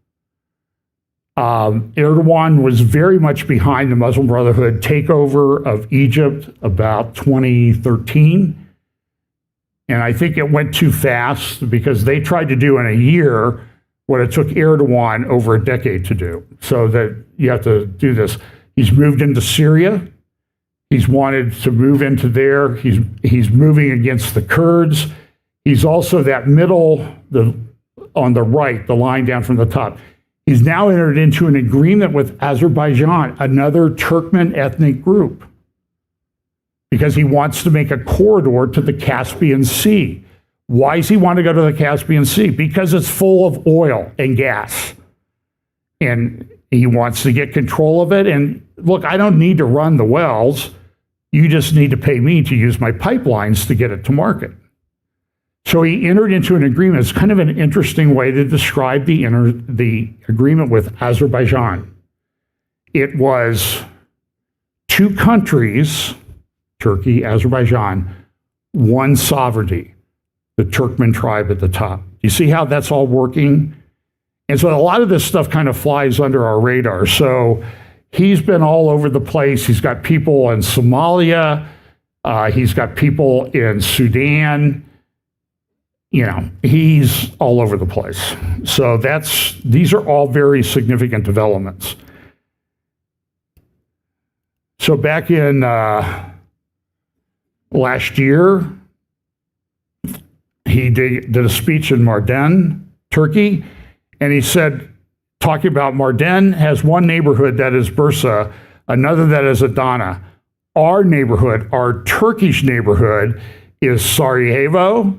Erdogan was very much behind the Muslim Brotherhood takeover of Egypt about 2013. And I think it went too fast because they tried to do in a year what it took Erdogan over a decade to do. So that you have to do this. He's moved into Syria. He's wanted to move into there. He's moving against the Kurds. He's also that middle, on the right, the line down from the top. He's now entered into an agreement with Azerbaijan, another Turkmen ethnic group, because he wants to make a corridor to the Caspian Sea. Why does he want to go to the Caspian Sea? Because it's full of oil and gas. And he wants to get control of it. And look, I don't need to run the wells. You just need to pay me to use my pipelines to get it to market. So he entered into an agreement. It's kind of an interesting way to describe the agreement with Azerbaijan. It was two countries, Turkey, Azerbaijan, one sovereignty, the Turkmen tribe at the top. You see how that's all working? And so a lot of this stuff kind of flies under our radar. So he's been all over the place. He's got people in Somalia. He's got people in Sudan. You know, he's all over the place. So these are all very significant developments. So back in last year, he did a speech in Mardin, Turkey, and he said, talking about Mardin has one neighborhood that is Bursa, another that is Adana. Our neighborhood, our Turkish neighborhood, is Sarajevo.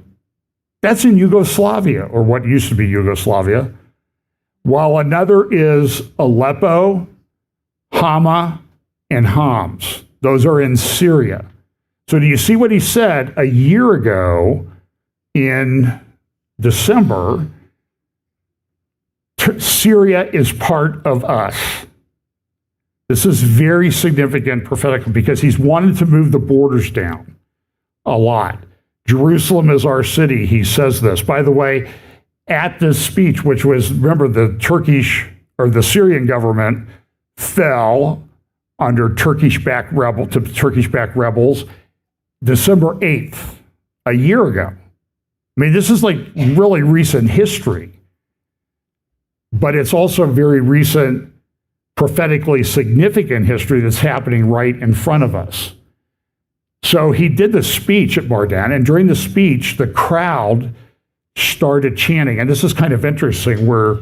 That's in Yugoslavia, or what used to be Yugoslavia, while another is Aleppo, Hama, and Homs. Those are in Syria. So do you see what he said a year ago in December? Syria is part of us. This is very significant prophetically because he's wanted to move the borders down a lot. Jerusalem is our city, he says this. By the way, at this speech, which was, remember, the Syrian government fell under Turkish-backed rebels December 8th, a year ago. I mean, this is like really recent history, but it's also very recent, prophetically significant history that's happening right in front of us. So he did the speech at Mardin, and during the speech, the crowd started chanting. And this is kind of interesting, where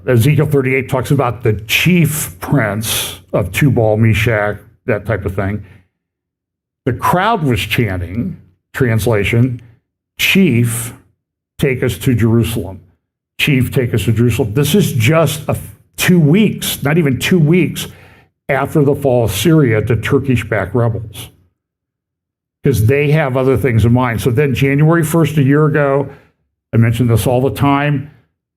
Ezekiel 38 talks about the chief prince of Tubal, Meshach, that type of thing. The crowd was chanting, translation, "Chief, take us to Jerusalem. Chief, take us to Jerusalem." This is just 2 weeks, not even 2 weeks after the fall of Syria to Turkish-backed rebels, because they have other things in mind. So then January 1st, a year ago, I mention this all the time,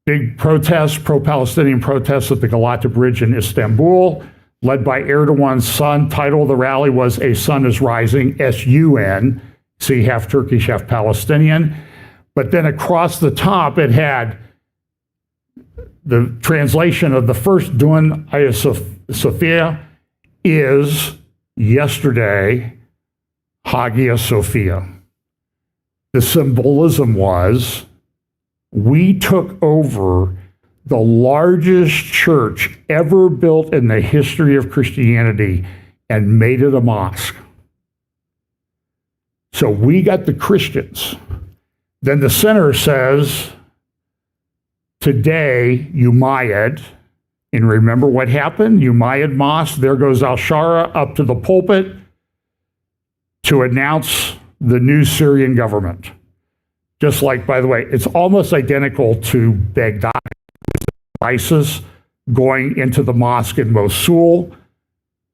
big protests, pro-Palestinian protests at the Galata Bridge in Istanbul, led by Erdogan's son. Title of the rally was "A Sun is Rising," S-U-N, see, half Turkish, half Palestinian. But then across the top, it had the translation of the first Dun Hagia Sophia is yesterday Hagia Sophia. The symbolism was, we took over the largest church ever built in the history of Christianity and made it a mosque. So we got the Christians. Then the center says, today, Umayyad, and remember what happened? Umayyad Mosque, there goes al-Shara up to the pulpit to announce the new Syrian government. Just like, by the way, it's almost identical to Baghdad, ISIS going into the mosque in Mosul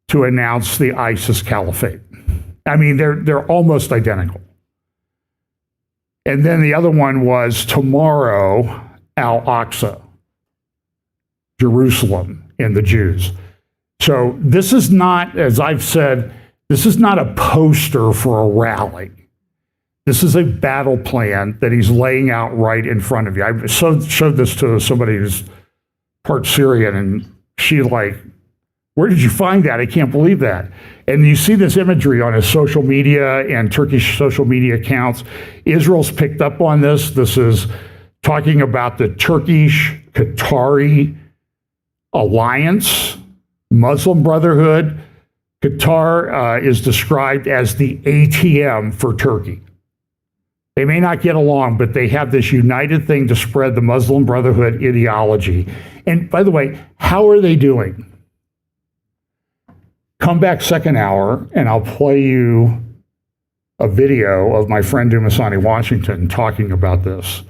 to announce the ISIS caliphate. I mean, they're almost identical. And then the other one was tomorrow, Al-Aqsa, Jerusalem, and the Jews. So this is not, as I've said, this is not a poster for a rally. This is a battle plan that he's laying out right in front of you. I showed this to somebody who's part Syrian, and she like, where did you find that? I can't believe that. And you see this imagery on his social media and Turkish social media accounts. Israel's picked up on this. This is talking about the Turkish Qatari alliance, Muslim Brotherhood. Qatar is described as the ATM for Turkey. They may not get along, but they have this united thing to spread the Muslim Brotherhood ideology. And by the way, how are they doing? Come back second hour, and I'll play you a video of my friend Dumasani Washington talking about this.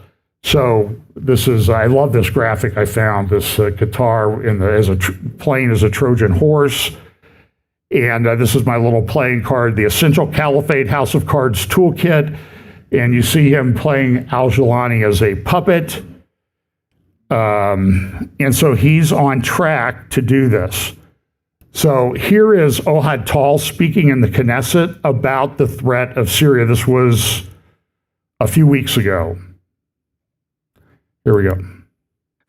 So this is, I love this graphic I found, this Qatar playing as a Trojan horse. And this is my little playing card, the Essential Caliphate House of Cards Toolkit. And you see him playing Al-Jilani as a puppet. And so he's on track to do this. So here is Ohad Tal speaking in the Knesset about the threat of Syria. This was a few weeks ago. Here we go.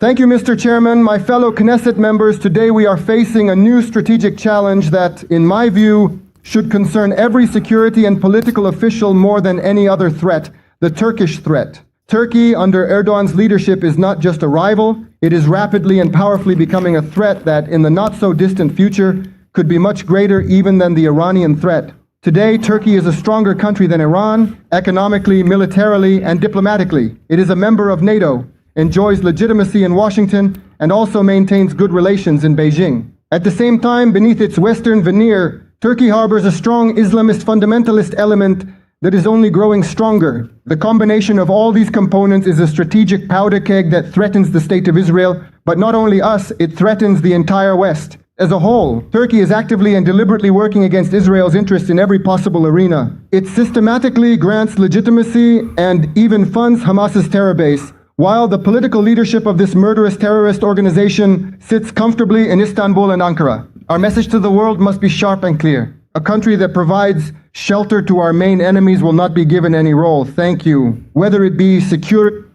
Thank you, Mr. Chairman. My fellow Knesset members, today we are facing a new strategic challenge that, in my view, should concern every security and political official more than any other threat, the Turkish threat. Turkey, under Erdogan's leadership, is not just a rival, it is rapidly and powerfully becoming a threat that, in the not-so-distant future, could be much greater even than the Iranian threat. Today, Turkey is a stronger country than Iran, economically, militarily, and diplomatically. It is a member of NATO, enjoys legitimacy in Washington, and also maintains good relations in Beijing. At the same time, beneath its Western veneer, Turkey harbors a strong Islamist fundamentalist element that is only growing stronger. The combination of all these components is a strategic powder keg that threatens the state of Israel, but not only us, it threatens the entire West. As a whole, Turkey is actively and deliberately working against Israel's interests in every possible arena. It systematically grants legitimacy and even funds Hamas's terror base, while the political leadership of this murderous terrorist organization sits comfortably in Istanbul and Ankara. Our message to the world must be sharp and clear. A country that provides shelter to our main enemies will not be given any role. Thank you. Whether it be security.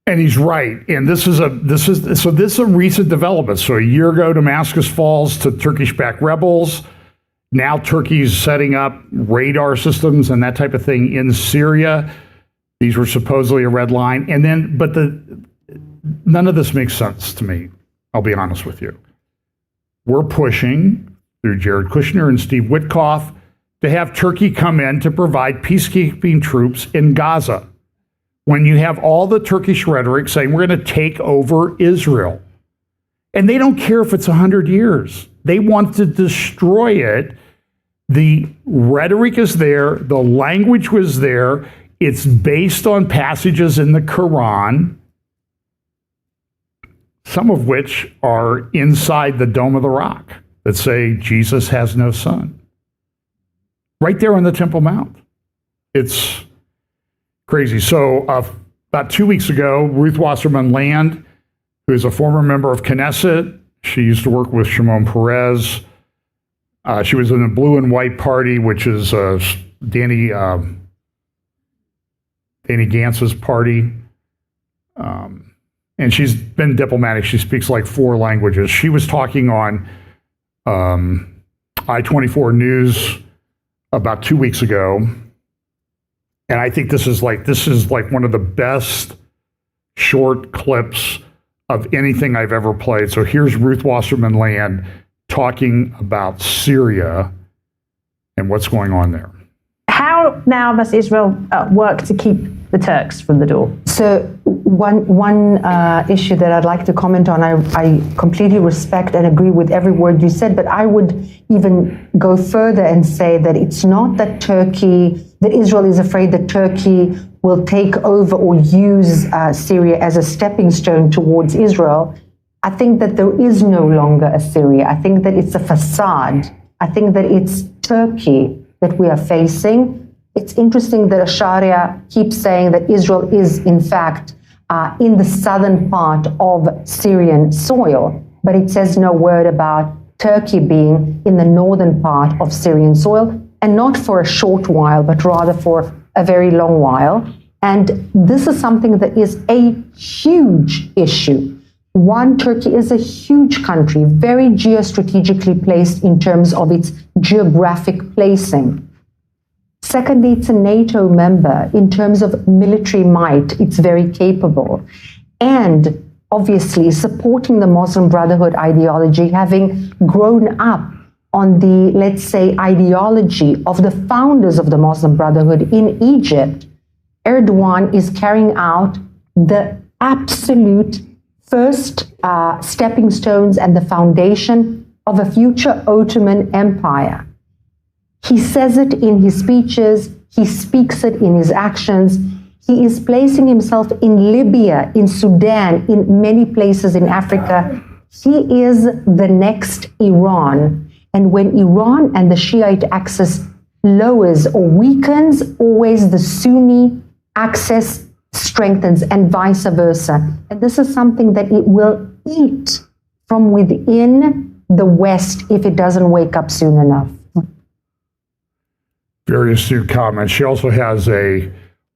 And he's right. And this is a recent development. So a year ago, Damascus falls to Turkish-backed rebels. Now Turkey's setting up radar systems and that type of thing in Syria. These were supposedly a red line. And then, but none of this makes sense to me. I'll be honest with you. We're pushing through Jared Kushner and Steve Witkoff to have Turkey come in to provide peacekeeping troops in Gaza. When you have all the Turkish rhetoric saying we're going to take over Israel. And they don't care if it's 100 years. They want to destroy it. The rhetoric is there. The language was there. It's based on passages in the Quran, some of which are inside the Dome of the Rock, that say Jesus has no son. Right there on the Temple Mount. It's crazy. So about 2 weeks ago, Ruth Wasserman Land, who is a former member of Knesset, she used to work with Shimon Peres. She was in the Blue and White Party, which is Danny Gantz's party. And she's been diplomatic. She speaks like 4 languages. She was talking on I-24 News about 2 weeks ago. And I think this is like one of the best short clips of anything I've ever played. So here's Ruth Wasserman Land talking about Syria and what's going on there. How now must Israel work to keep the Turks from the door? So one issue that I'd like to comment on, I completely respect and agree with every word you said, but I would even go further and say that it's not that Israel is afraid that Turkey will take over or use Syria as a stepping stone towards Israel. I think that there is no longer a Syria. I think that it's a facade. I think that it's Turkey that we are facing. It's interesting that Asharia keeps saying that Israel is, in fact, in the southern part of Syrian soil, but it says no word about Turkey being in the northern part of Syrian soil, and not for a short while, but rather for a very long while. And this is something that is a huge issue. One, Turkey is a huge country, very geostrategically placed in terms of its geographic placing. Secondly, it's a NATO member. In terms of military might, it's very capable. And obviously supporting the Muslim Brotherhood ideology, having grown up on the, let's say, ideology of the founders of the Muslim Brotherhood in Egypt, Erdogan is carrying out the absolute first stepping stones and the foundation of a future Ottoman Empire. He says it in his speeches, he speaks it in his actions. He is placing himself in Libya, in Sudan, in many places in Africa. He is the next Iran. And when Iran and the Shiite axis lowers or weakens, always the Sunni axis strengthens and vice versa. And this is something that it will eat from within the West if it doesn't wake up soon enough. Very astute comments. She also has a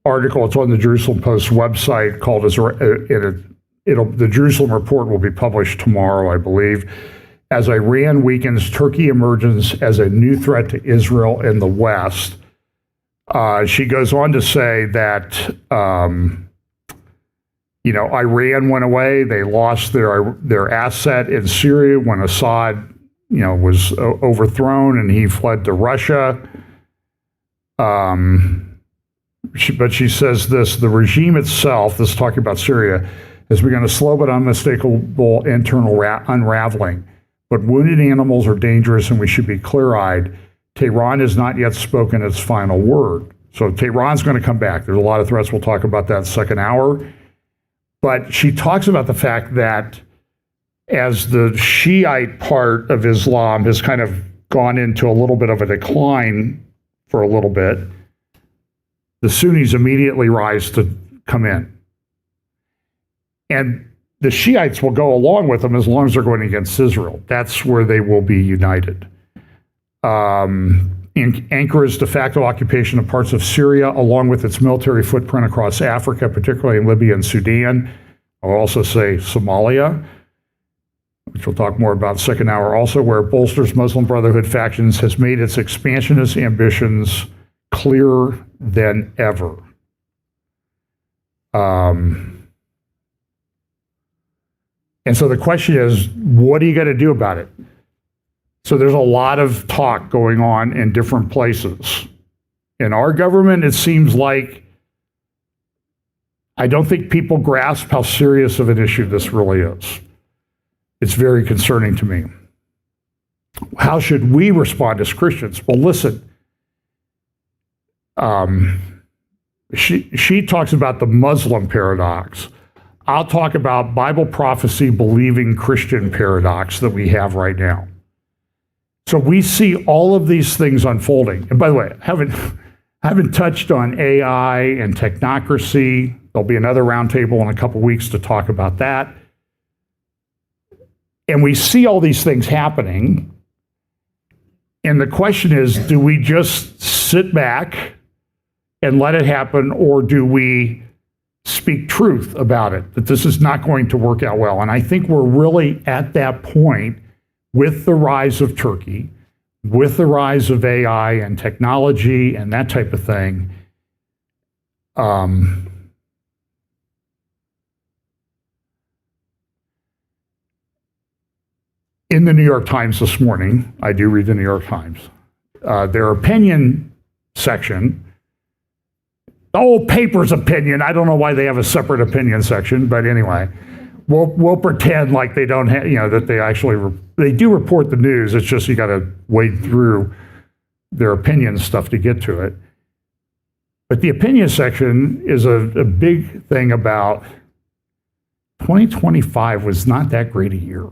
article. It's on the Jerusalem Post website called the Jerusalem Report will be published tomorrow, I believe. As Iran weakens, Turkey emerges as a new threat to Israel and the West. She goes on to say that, Iran went away. They lost their asset in Syria when Assad, was overthrown and he fled to Russia. But she says this, the regime itself, this is talking about Syria, has begun a slow but unmistakable internal unraveling. But wounded animals are dangerous and we should be clear-eyed. Tehran has not yet spoken its final word. So Tehran's going to come back. There's a lot of threats. We'll talk about that second hour. But she talks about the fact that as the Shiite part of Islam has kind of gone into a little bit of a decline for a little bit, the Sunnis immediately rise to come in. And the Shiites will go along with them as long as they're going against Israel. That's where they will be united. Ankara's de facto occupation of parts of Syria, along with its military footprint across Africa, particularly in Libya and Sudan. I'll also say Somalia, which we'll talk more about second hour also, where it bolsters Muslim Brotherhood factions, has made its expansionist ambitions clearer than ever. And so the question is, what are you going to do about it? So there's a lot of talk going on in different places. In our government, it seems like I don't think people grasp how serious of an issue this really is. It's very concerning to me. How should we respond as Christians? Well, listen, she talks about the Muslim paradox. I'll talk about Bible prophecy believing Christian paradox that we have right now. So we see all of these things unfolding. And by the way, I haven't touched on AI and technocracy. There'll be another roundtable in a couple weeks to talk about that. And we see all these things happening. And the question is, do we just sit back and let it happen, or do we speak truth about it, that this is not going to work out well? And I think we're really at that point with the rise of Turkey, with the rise of AI and technology and that type of thing. In the New York Times this morning, I do read the New York Times, their opinion section, the whole paper's opinion. I don't know why they have a separate opinion section, but anyway, we'll pretend like they don't have, that they actually, they do report the news. It's just you got to wade through their opinion stuff to get to it. But the opinion section is a big thing about 2025 was not that great a year.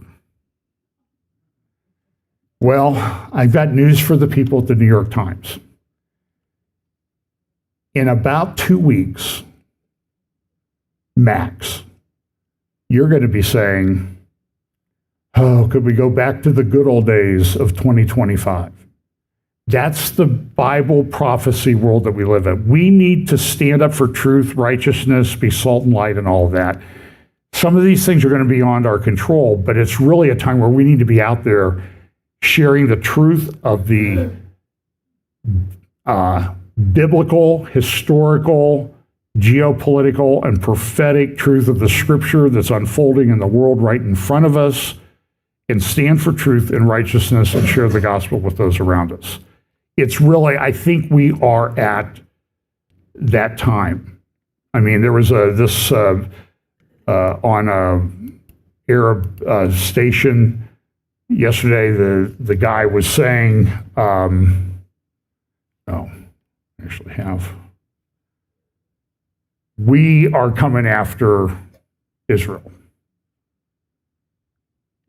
Well, I've got news for the people at the New York Times. In about 2 weeks, max, you're going to be saying, oh, could we go back to the good old days of 2025? That's the Bible prophecy world that we live in. We need to stand up for truth, righteousness, be salt and light, and all of that. Some of these things are going to be beyond our control, but it's really a time where we need to be out there sharing the truth of the biblical, historical, geopolitical and prophetic truth of the scripture that's unfolding in the world right in front of us, and stand for truth and righteousness and share the gospel with those around us. It's really, I think we are at that time. I mean, there was on a Arab station yesterday, the guy was saying, we are coming after Israel.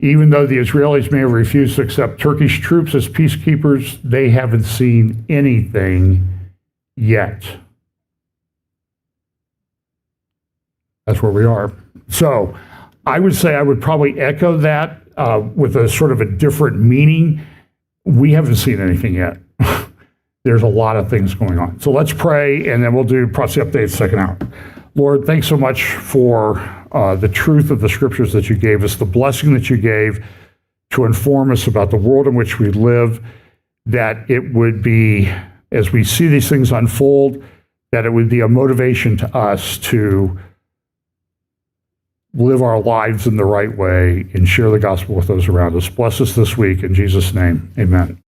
Even though the Israelis may have refused to accept Turkish troops as peacekeepers, they haven't seen anything yet. That's where we are. So I would say I would probably echo that with a sort of a different meaning. We haven't seen anything yet. There's a lot of things going on. So let's pray, and then we'll do prophecy updates second hour. Lord, thanks so much for the truth of the scriptures that you gave us, the blessing that you gave to inform us about the world in which we live, that it would be, as we see these things unfold, that it would be a motivation to us to live our lives in the right way and share the gospel with those around us. Bless us this week. In Jesus' name, amen.